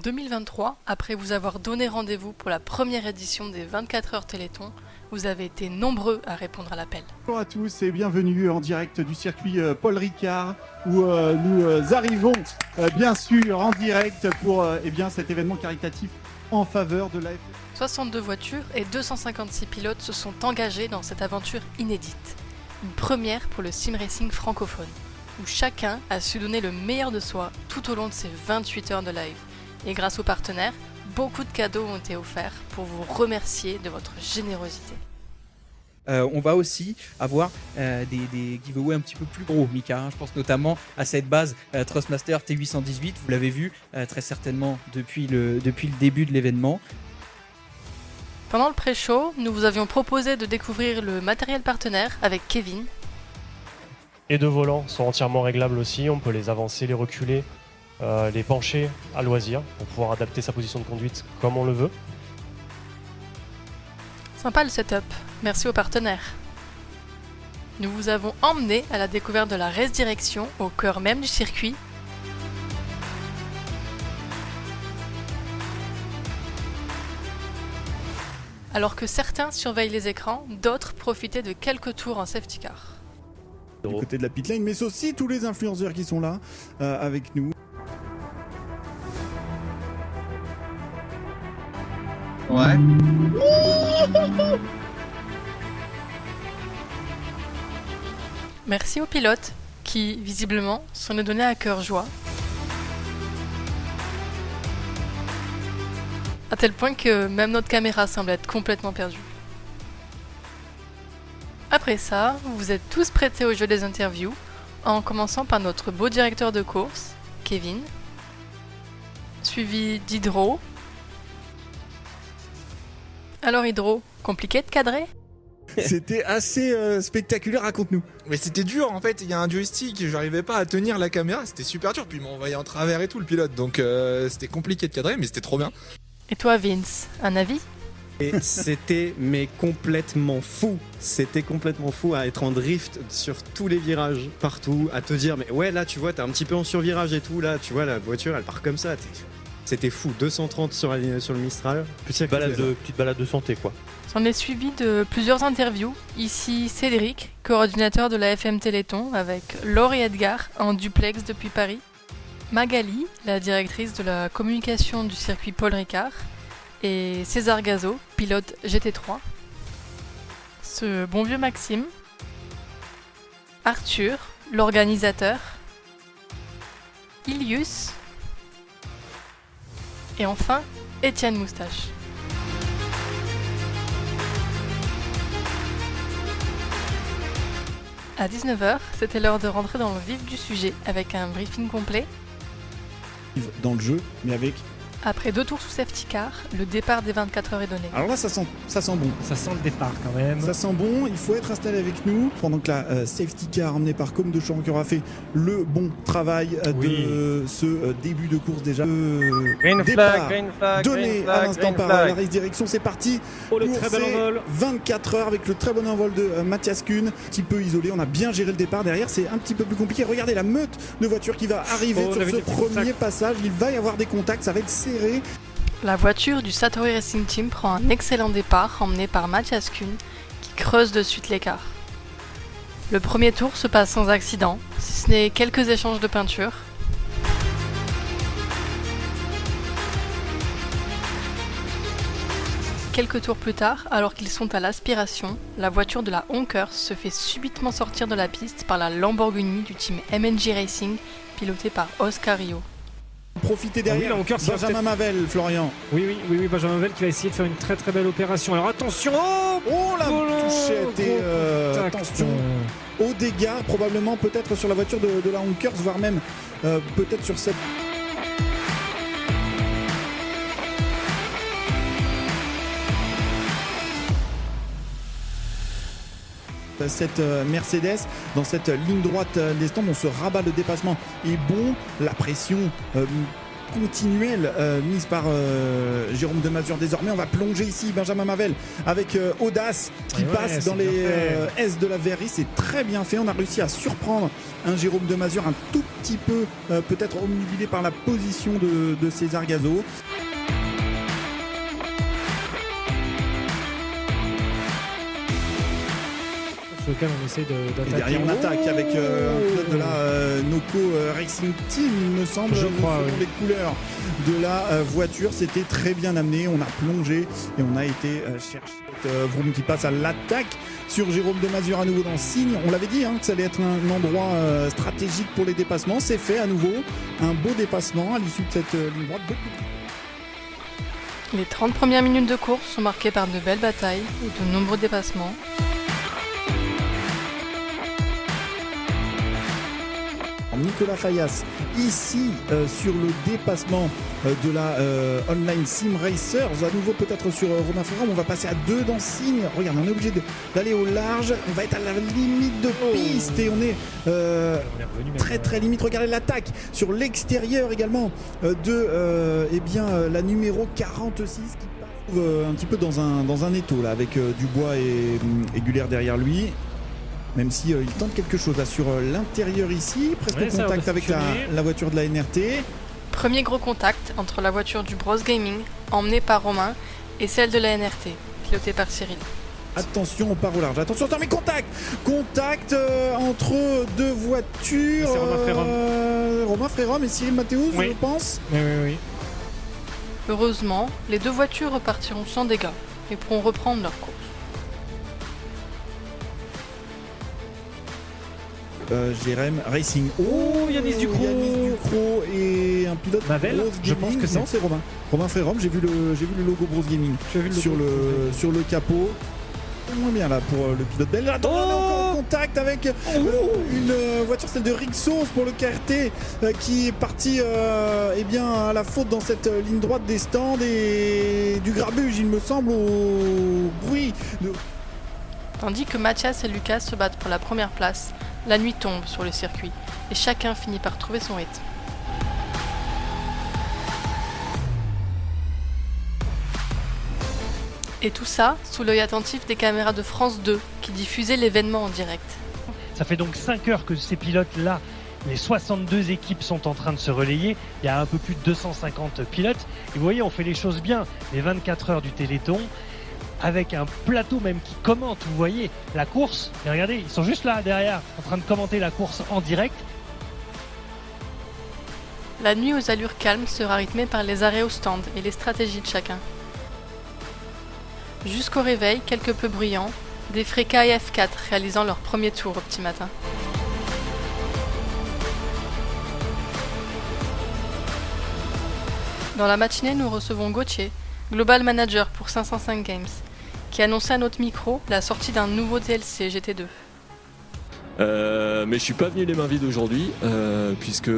En 2023, après vous avoir donné rendez-vous pour la première édition des 24 heures Téléthon, vous avez été nombreux à répondre à l'appel. Bonjour à tous et bienvenue en direct du circuit Paul Ricard où nous arrivons bien sûr en direct pour cet événement caritatif en faveur de la 62 voitures et 256 pilotes se sont engagés dans cette aventure inédite. Une première pour le sim racing francophone, où chacun a su donner le meilleur de soi tout au long de ces 28 heures de live. Et grâce aux partenaires, beaucoup de cadeaux ont été offerts pour vous remercier de votre générosité. On va aussi avoir des giveaways un petit peu plus gros, Mika. Je pense notamment à cette base Thrustmaster T818. Vous l'avez vu très certainement depuis le début de l'événement. Pendant le pré-show, nous vous avions proposé de découvrir le matériel partenaire avec Kevin. Les deux volants sont entièrement réglables aussi. On peut les avancer, les reculer, les pencher à loisir pour pouvoir adapter sa position de conduite comme on le veut. Sympa le setup, merci aux partenaires. Nous vous avons emmené à la découverte de la Race Direction au cœur même du circuit. Alors que certains surveillent les écrans, d'autres profitaient de quelques tours en safety car. Du côté de la pit lane, mais aussi tous les influenceurs qui sont là avec nous. Ouais. Merci aux pilotes qui, visiblement, s'en est donné à cœur joie. À tel point que même notre caméra semble être complètement perdue. Après ça, vous êtes tous prêtés au jeu des interviews, en commençant par notre beau directeur de course, Kevin, suivi d'Hydro. Alors Hydro, compliqué de cadrer ? C'était assez spectaculaire, raconte-nous. Mais c'était dur en fait, il y a un joystick, j'arrivais pas à tenir la caméra, c'était super dur, puis il m'envoyait en travers et tout le pilote, donc c'était compliqué de cadrer, mais c'était trop bien. Et toi Vince, un avis ? Et c'était complètement fou. C'était complètement fou à être en drift sur tous les virages, partout, à te dire mais ouais là tu vois t'es un petit peu en survirage et tout, là tu vois la voiture elle part comme ça. C'était fou, 230 sur le Mistral. Petite balade de santé quoi. S'en est suivi de plusieurs interviews. Ici Cédric, coordinateur de la FM Téléthon, avec Laure et Edgar en duplex depuis Paris. Magali, la directrice de la communication du circuit Paul Ricard. Et César Gazo, pilote GT3. Ce bon vieux Maxime. Arthur, l'organisateur. Ilius. Et enfin, Étienne Moustache. À 19h, c'était l'heure de rentrer dans le vif du sujet avec un briefing complet. Dans le jeu, mais avec... Après 2 tours sous safety car, le départ des 24 heures est donné. Alors là, ça sent bon. Ça sent le départ quand même. Ça sent bon, il faut être installé avec nous. Pendant que la safety car emmenée par Com de Champ qui aura fait le bon travail de ce début de course déjà. Green flag, donné à l'instant par la Race Direction, c'est parti. Oh, le très bel envol. 24 heures avec le très bon envol de Mathias Kuhn. Un petit peu isolé, on a bien géré le départ. Derrière, c'est un petit peu plus compliqué. Regardez la meute de voitures qui va arriver sur ce premier passage. Il va y avoir des contacts, ça va être serré. La voiture du Satori Racing Team prend un excellent départ emmené par Mathias Kuhn qui creuse de suite l'écart. Le premier tour se passe sans accident, si ce n'est quelques échanges de peinture. Quelques tours plus tard, alors qu'ils sont à l'aspiration, la voiture de la Honkers se fait subitement sortir de la piste par la Lamborghini du team MNG Racing pilotée par Oscar Rio. Profitez derrière, Benjamin Mavel, Florian. Oui, Benjamin Mavel qui va essayer de faire une très très belle opération. Alors attention, la touchette et attention aux dégâts, probablement peut-être sur la voiture de la Honkers, voire même peut-être sur cette... Cette Mercedes dans cette ligne droite des stands, on se rabat, le dépassement est bon, la pression continuelle mise par Jérôme Demazure. Désormais, on va plonger ici Benjamin Mavel avec Audace qui passe dans les S de la verrerie. C'est très bien fait. On a réussi à surprendre un Jérôme Demazure un tout petit peu peut-être omnibulé par la position de César Gazo. Sur lequel on essaie d'attaquer. Et derrière on attaque avec un pilote de la Noco Racing Team, il me semble, Je crois, selon les couleurs de la voiture. C'était très bien amené, on a plongé et on a été chercher Vroom qui passe à l'attaque sur Jérôme Demazure à nouveau dans le signe. On l'avait dit que ça allait être un endroit stratégique pour les dépassements. C'est fait à nouveau, un beau dépassement à l'issue de cette ligne droite. Les 30 premières minutes de course sont marquées par de belles batailles et de nombreux dépassements. Nicolas Fayas ici sur le dépassement de la Online Sim Racers, à nouveau peut-être sur Romain Ferrand. On va passer à 2 dans signe. Regarde, on est obligé d'aller au large, on va être à la limite de piste et on est très très limite. Regardez l'attaque sur l'extérieur également de la numéro 46 qui passe un petit peu dans un étau là, avec Dubois et Gullère derrière lui. Même si il tente quelque chose là sur l'intérieur ici, presque en contact avec la voiture de la NRT. Premier gros contact entre la voiture du Bros Gaming, emmenée par Romain, et celle de la NRT, pilotée par Cyril. Attention, on part au large. Attention, mais contact entre deux voitures. C'est Romain Frérom. Romain Frérom et Cyril Mathéus, Oui. je pense. Oui. Heureusement, les 2 voitures repartiront sans dégâts et pourront reprendre leur course. Jérém Racing. Yanis Ducrot. Yanis Ducrot et un pilote Mavel, Bros je Gaming. pense que Non, c'est Romain. Romain Frérom, j'ai vu le logo Bros Gaming Tu as vu le logo sur le capot. Moins bien là pour le pilote belge. Attends, on est encore en contact avec une voiture, celle de Rixos pour le KRT qui est parti à la faute dans cette ligne droite des stands et du grabuge, il me semble, au bruit de... Tandis que Mathias et Lucas se battent pour la première place, la nuit tombe sur le circuit et chacun finit par trouver son rythme. Et tout ça sous l'œil attentif des caméras de France 2 qui diffusaient l'événement en direct. Ça fait donc 5 heures que ces pilotes-là, les 62 équipes sont en train de se relayer. Il y a un peu plus de 250 pilotes. Et vous voyez, on fait les choses bien. Les 24 heures du Téléthon, avec un plateau même qui commente, vous voyez, la course. Et regardez, ils sont juste là, derrière, en train de commenter la course en direct. La nuit aux allures calmes sera rythmée par les arrêts au stand et les stratégies de chacun. Jusqu'au réveil, quelque peu bruyant, des Freka et F4 réalisant leur premier tour au petit matin. Dans la matinée, nous recevons Gauthier, Global Manager pour 505 Games, qui annonçait à notre micro la sortie d'un nouveau DLC GT2. Mais je suis pas venu les mains vides aujourd'hui puisque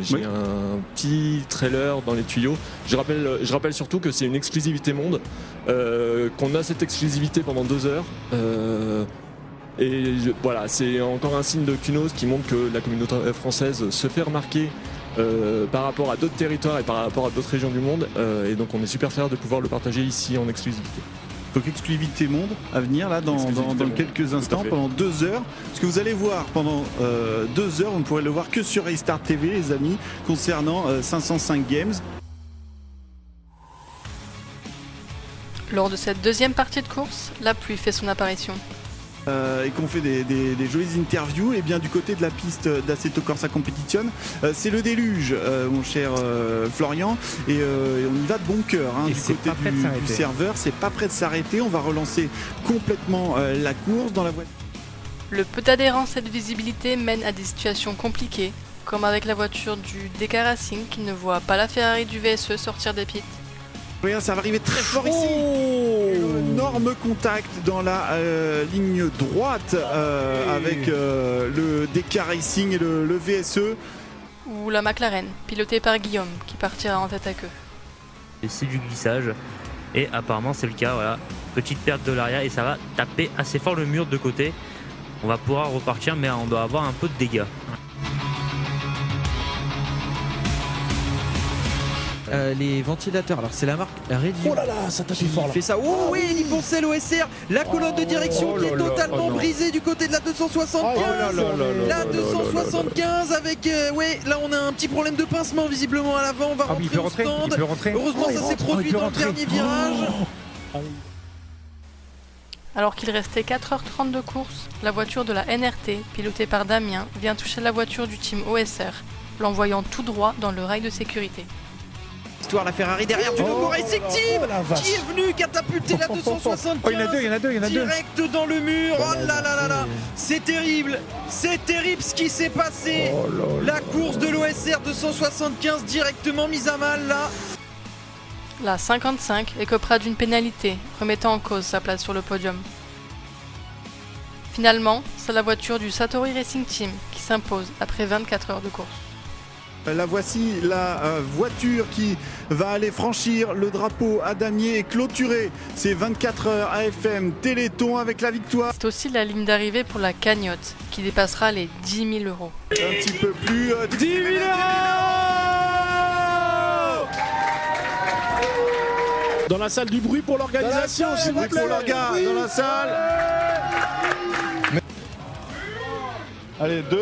j'ai un petit trailer dans les tuyaux. Je rappelle surtout que c'est une exclusivité monde, qu'on a cette exclusivité pendant 2 heures. Voilà, c'est encore un signe de Kunos qui montre que la communauté française se fait remarquer par rapport à d'autres territoires et par rapport à d'autres régions du monde. Et donc on est super fiers de pouvoir le partager ici en exclusivité. Donc exclusivité monde à venir là dans quelques instants pendant 2 heures. Ce que vous allez voir pendant 2 heures, vous ne pourrez le voir que sur Restart TV les amis, concernant 505 Games. Lors de cette deuxième partie de course, la pluie fait son apparition. Et qu'on fait des jolies interviews, et bien du côté de la piste d'Assetto Corsa Competition, c'est le déluge, mon cher Florian, et on y va de bon cœur du côté du serveur, c'est pas prêt de s'arrêter, on va relancer complètement la course dans la voiture. Le peu d'adhérence et de visibilité mène à des situations compliquées, comme avec la voiture du DK Racing qui ne voit pas la Ferrari du VSE sortir des pits. Regarde, ça va arriver très fort ici. Énorme contact dans la ligne droite avec le DK Racing et le VSE. Ou la McLaren, pilotée par Guillaume, qui partira en tête à queue. Et c'est du glissage, et apparemment c'est le cas, voilà. Petite perte de l'arrière et ça va taper assez fort le mur de côté. On va pouvoir repartir, mais on doit avoir un peu de dégâts. les ventilateurs. Alors c'est la marque Redion. Oh là là, ça tape fort là. Fait ça. Oh oui, il pensait l'OSR. La colonne de direction qui est totalement brisée du côté de la 275. La 275 avec ouais, là on a un petit problème de pincement visiblement à l'avant. On va rentrer au stand. Heureusement ça s'est produit dans le dernier virage. Alors qu'il restait 4h30 de course, la voiture de la NRT, pilotée par Damien, vient toucher la voiture du team OSR, l'envoyant tout droit dans le rail de sécurité. Histoire la Ferrari derrière du Logo Racing Team qui est venu catapulter la 275. Il y en a deux. Direct dans le mur. Oh là là là là. C'est terrible ce qui s'est passé. La course de l'OSR 275 directement mise à mal là. La 55 écopera d'une pénalité, remettant en cause sa place sur le podium. Finalement, c'est la voiture du Satori Racing Team qui s'impose après 24 heures de course. La voici, la voiture qui va aller franchir le drapeau à damier et clôturer ces 24 heures AFM Téléthon avec la victoire. C'est aussi la ligne d'arrivée pour la cagnotte, qui dépassera les 10 000 euros. Un petit peu plus, 10 000 euros. Dans la salle du bruit pour l'organisation, s'il vous plaît. Pour l'orga, dans la salle. Allez, 2.